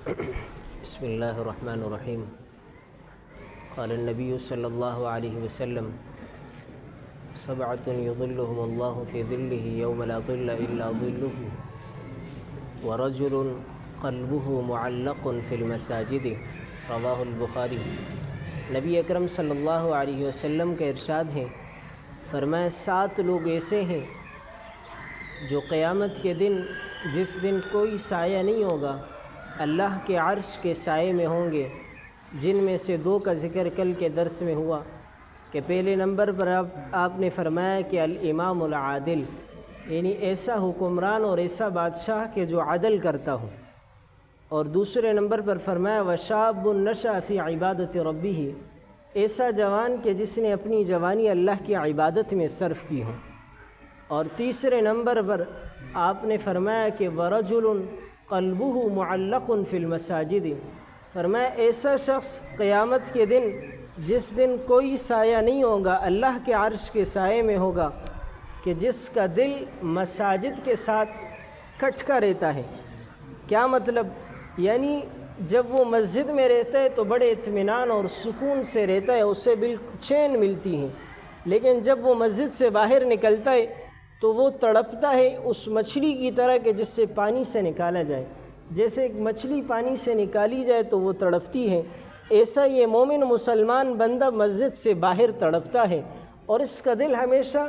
بسم اللہ الرحمن الرحیم. قال النبی صلی اللہ علیہ وسلم سبعۃ یظلهم اللہ فی ظلہ یوم لا ظل الا ظلہ ورجل قلبہ معلق فی المساجد رواہ البخاری. نبی اکرم صلی اللہ علیہ وسلم کا ارشاد ہے، فرمایا 7 لوگ ایسے ہیں جو قیامت کے دن، جس دن کوئی سایہ نہیں ہوگا، اللہ کے عرش کے سائے میں ہوں گے، جن میں سے 2 کا ذکر کل کے درس میں ہوا کہ پہلے نمبر پر آپ نے فرمایا کہ الامام العادل، یعنی ایسا حکمران اور ایسا بادشاہ کہ جو عدل کرتا ہو، اور دوسرے نمبر پر فرمایا وشاب نشأ فی عبادت ربہ، ایسا جوان کہ جس نے اپنی جوانی اللہ کی عبادت میں صرف کی ہو، اور تیسرے نمبر پر آپ نے فرمایا کہ ورجل قلبہ معلق فی المساجد، فرمایا ایسا شخص قیامت کے دن، جس دن کوئی سایہ نہیں ہوگا، اللہ کے عرش کے سائے میں ہوگا، کہ جس کا دل مساجد کے ساتھ کھٹکا رہتا ہے. کیا مطلب؟ یعنی جب وہ مسجد میں رہتا ہے تو بڑے اطمینان اور سکون سے رہتا ہے، اسے بالکل چین ملتی ہے، لیکن جب وہ مسجد سے باہر نکلتا ہے تو وہ تڑپتا ہے اس مچھلی کی طرح کہ جس سے پانی سے نکالا جائے. جیسے ایک مچھلی پانی سے نکالی جائے تو وہ تڑپتی ہے، ایسا یہ مومن مسلمان بندہ مسجد سے باہر تڑپتا ہے، اور اس کا دل ہمیشہ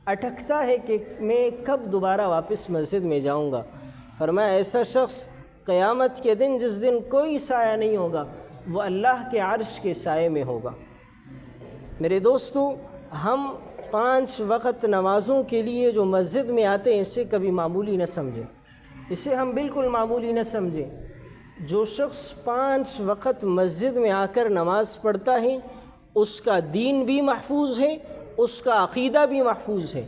اٹکتا ہے کہ میں کب دوبارہ واپس مسجد میں جاؤں گا. فرمایا ایسا شخص قیامت کے دن، جس دن کوئی سایہ نہیں ہوگا، وہ اللہ کے عرش کے سائے میں ہوگا. میرے دوستو، ہم 5 وقت نمازوں کے لیے جو مسجد میں آتے ہیں، اسے کبھی معمولی نہ سمجھیں، اسے ہم بالکل معمولی نہ سمجھیں. جو شخص 5 وقت مسجد میں آ کر نماز پڑھتا ہے، اس کا دین بھی محفوظ ہے، اس کا عقیدہ بھی محفوظ ہے.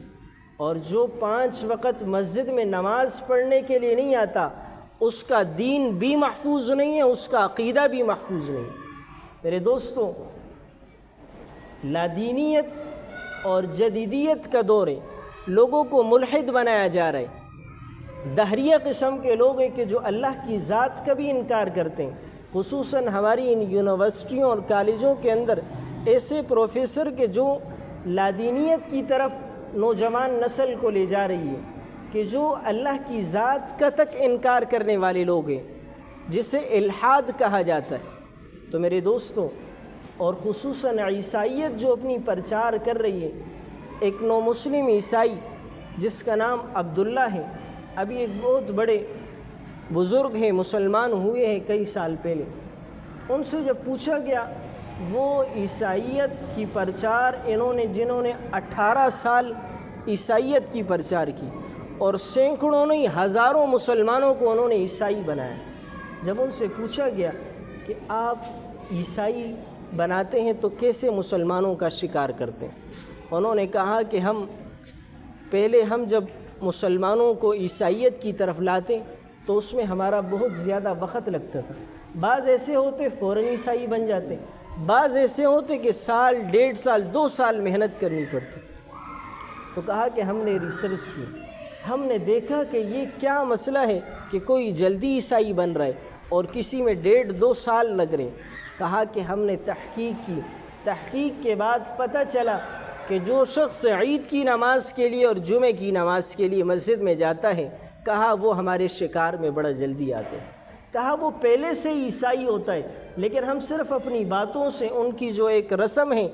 اور جو 5 وقت مسجد میں نماز پڑھنے کے لیے نہیں آتا، اس کا دین بھی محفوظ نہیں ہے، اس کا عقیدہ بھی محفوظ نہیں. میرے دوستو، لادینیت اور جدیدیت کا دور ہے، لوگوں کو ملحد بنایا جا رہا ہے. دہریہ قسم کے لوگ ہیں کہ جو اللہ کی ذات کا بھی انکار کرتے ہیں. خصوصاً ہماری ان یونیورسٹیوں اور کالجوں کے اندر ایسے پروفیسر کہ جو لادینیت کی طرف نوجوان نسل کو لے جا رہی ہے، کہ جو اللہ کی ذات کا تک انکار کرنے والے لوگ ہیں، جسے الحاد کہا جاتا ہے. تو میرے دوستوں، اور خصوصاً عیسائیت جو اپنی پرچار کر رہی ہے، ایک نو مسلم عیسائی جس کا نام عبداللہ ہے، ابھی ایک بہت بڑے بزرگ ہیں، مسلمان ہوئے ہیں کئی سال پہلے. ان سے جب پوچھا گیا، وہ عیسائیت کی پرچار جنہوں نے 18 سال عیسائیت کی پرچار کی، اور سینکڑوں نہیں ہزاروں مسلمانوں کو انہوں نے عیسائی بنایا. جب ان سے پوچھا گیا کہ آپ عیسائی بناتے ہیں تو کیسے مسلمانوں کا شکار کرتے ہیں، انہوں نے کہا کہ ہم جب مسلمانوں کو عیسائیت کی طرف لاتے تو اس میں ہمارا بہت زیادہ وقت لگتا تھا. بعض ایسے ہوتے فوراً عیسائی بن جاتے، بعض ایسے ہوتے کہ سال، 1.5 سال، 2 سال محنت کرنی پڑتی. تو کہا کہ ہم نے ریسرچ کی، ہم نے دیکھا کہ یہ کیا مسئلہ ہے کہ کوئی جلدی عیسائی بن رہا ہے اور کسی میں 1.5-2 سال لگ رہے ہیں. کہا کہ ہم نے تحقیق کی، تحقیق کے بعد پتہ چلا کہ جو شخص عید کی نماز کے لیے اور جمعے کی نماز کے لیے مسجد میں جاتا ہے، کہا وہ ہمارے شکار میں بڑا جلدی آتے ہیں. کہا وہ پہلے سے ہی عیسائی ہوتا ہے، لیکن ہم صرف اپنی باتوں سے ان کی جو ایک رسم ہے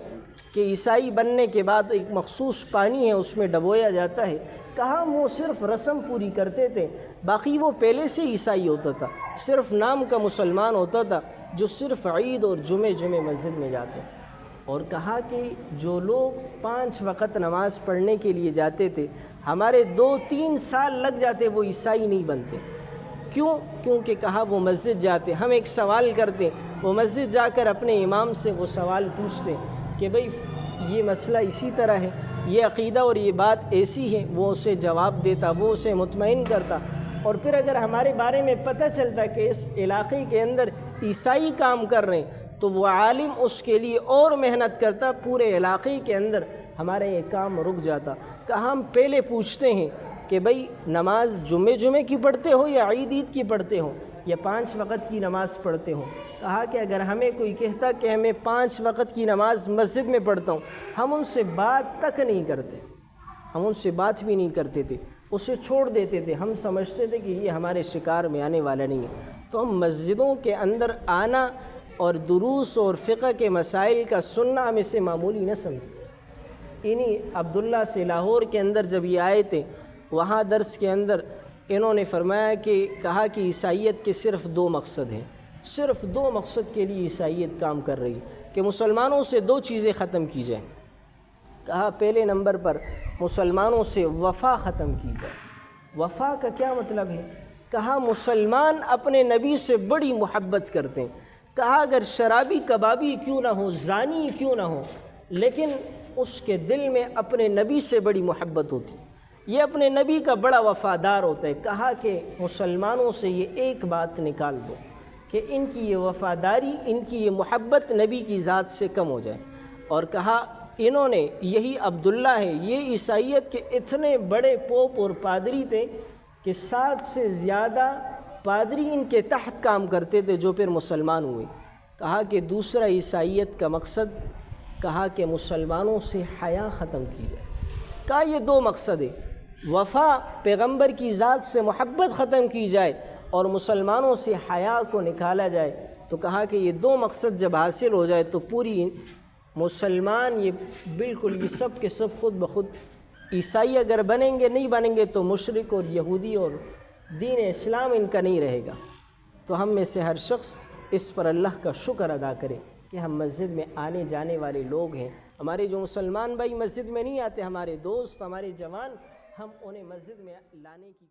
کہ عیسائی بننے کے بعد ایک مخصوص پانی ہے اس میں ڈبویا جاتا ہے، کہا وہ صرف رسم پوری کرتے تھے، باقی وہ پہلے سے عیسائی ہوتا تھا، صرف نام کا مسلمان ہوتا تھا جو صرف عید اور جمعے مسجد میں جاتے. اور کہا کہ جو لوگ 5 وقت نماز پڑھنے کے لیے جاتے تھے، ہمارے 2-3 سال لگ جاتے، وہ عیسائی نہیں بنتے. کیونکہ کہا وہ مسجد جاتے، ہم ایک سوال کرتے، وہ مسجد جا کر اپنے امام سے وہ سوال پوچھتے کہ بھئی یہ مسئلہ اسی طرح ہے، یہ عقیدہ اور یہ بات ایسی ہے، وہ اسے جواب دیتا، وہ اسے مطمئن کرتا. اور پھر اگر ہمارے بارے میں پتہ چلتا کہ اس علاقے کے اندر عیسائی کام کر رہے ہیں تو وہ عالم اس کے لیے اور محنت کرتا، پورے علاقے کے اندر ہمارا یہ کام رک جاتا. کہ ہم پہلے پوچھتے ہیں کہ بھئی نماز جمعے کی پڑھتے ہو یا عید کی پڑھتے ہو یا 5 وقت کی نماز پڑھتے ہو؟ کہا کہ اگر ہمیں کوئی کہتا کہ ہمیں 5 وقت کی نماز مسجد میں پڑھتا ہوں، ہم ان سے بات تک نہیں کرتے، ہم ان سے بات بھی نہیں کرتے تھے، اسے چھوڑ دیتے تھے۔ ہم سمجھتے تھے کہ یہ ہمارے شکار میں آنے والا نہیں ہے۔ تو ہم مسجدوں کے اندر آنا اور دروس اور فقہ کے مسائل کا سننا ہم اسے معمولی نہ سمجھیں۔ انہی عبداللہ سے لاہور کے اندر جب یہ آئے تھے، وہاں درس کے اندر انہوں نے فرمایا کہ کہا کہ عیسائیت کے صرف 2 مقصد ہیں، صرف 2 مقصد کے لیے عیسائیت کام کر رہی ہے کہ مسلمانوں سے 2 چیزیں ختم کی جائیں۔ کہا پہلے نمبر پر مسلمانوں سے وفا ختم کی جائے۔ وفا کا کیا مطلب ہے؟ کہا مسلمان اپنے نبی سے بڑی محبت کرتے ہیں۔ کہا اگر شرابی کبابی کیوں نہ ہو، زانی کیوں نہ ہو، لیکن اس کے دل میں اپنے نبی سے بڑی محبت ہوتی، یہ اپنے نبی کا بڑا وفادار ہوتا ہے۔ کہا کہ مسلمانوں سے یہ ایک بات نکال دو کہ ان کی یہ وفاداری، ان کی یہ محبت نبی کی ذات سے کم ہو جائے۔ اور کہا انہوں نے، یہی عبداللہ ہے، یہ عیسائیت کے اتنے بڑے پوپ اور پادری تھے کہ 7 سے زیادہ پادری ان کے تحت کام کرتے تھے جو پھر مسلمان ہوئے۔ کہا کہ دوسرا عیسائیت کا مقصد، کہا کہ مسلمانوں سے حیا ختم کی جائے۔ کہا یہ 2 مقصد ہے، وفا پیغمبر کی ذات سے محبت ختم کی جائے اور مسلمانوں سے حیا کو نکالا جائے۔ تو کہا کہ یہ 2 مقصد جب حاصل ہو جائے تو پوری مسلمان یہ بالکل یہ سب کے سب خود بخود عیسائی اگر بنیں گے، نہیں بنیں گے تو مشرک اور یہودی اور دین اسلام ان کا نہیں رہے گا۔ تو ہم میں سے ہر شخص اس پر اللہ کا شکر ادا کرے کہ ہم مسجد میں آنے جانے والے لوگ ہیں۔ ہمارے جو مسلمان بھائی مسجد میں نہیں آتے، ہمارے دوست، ہمارے جوان، ہم انہیں مسجد میں لانے کی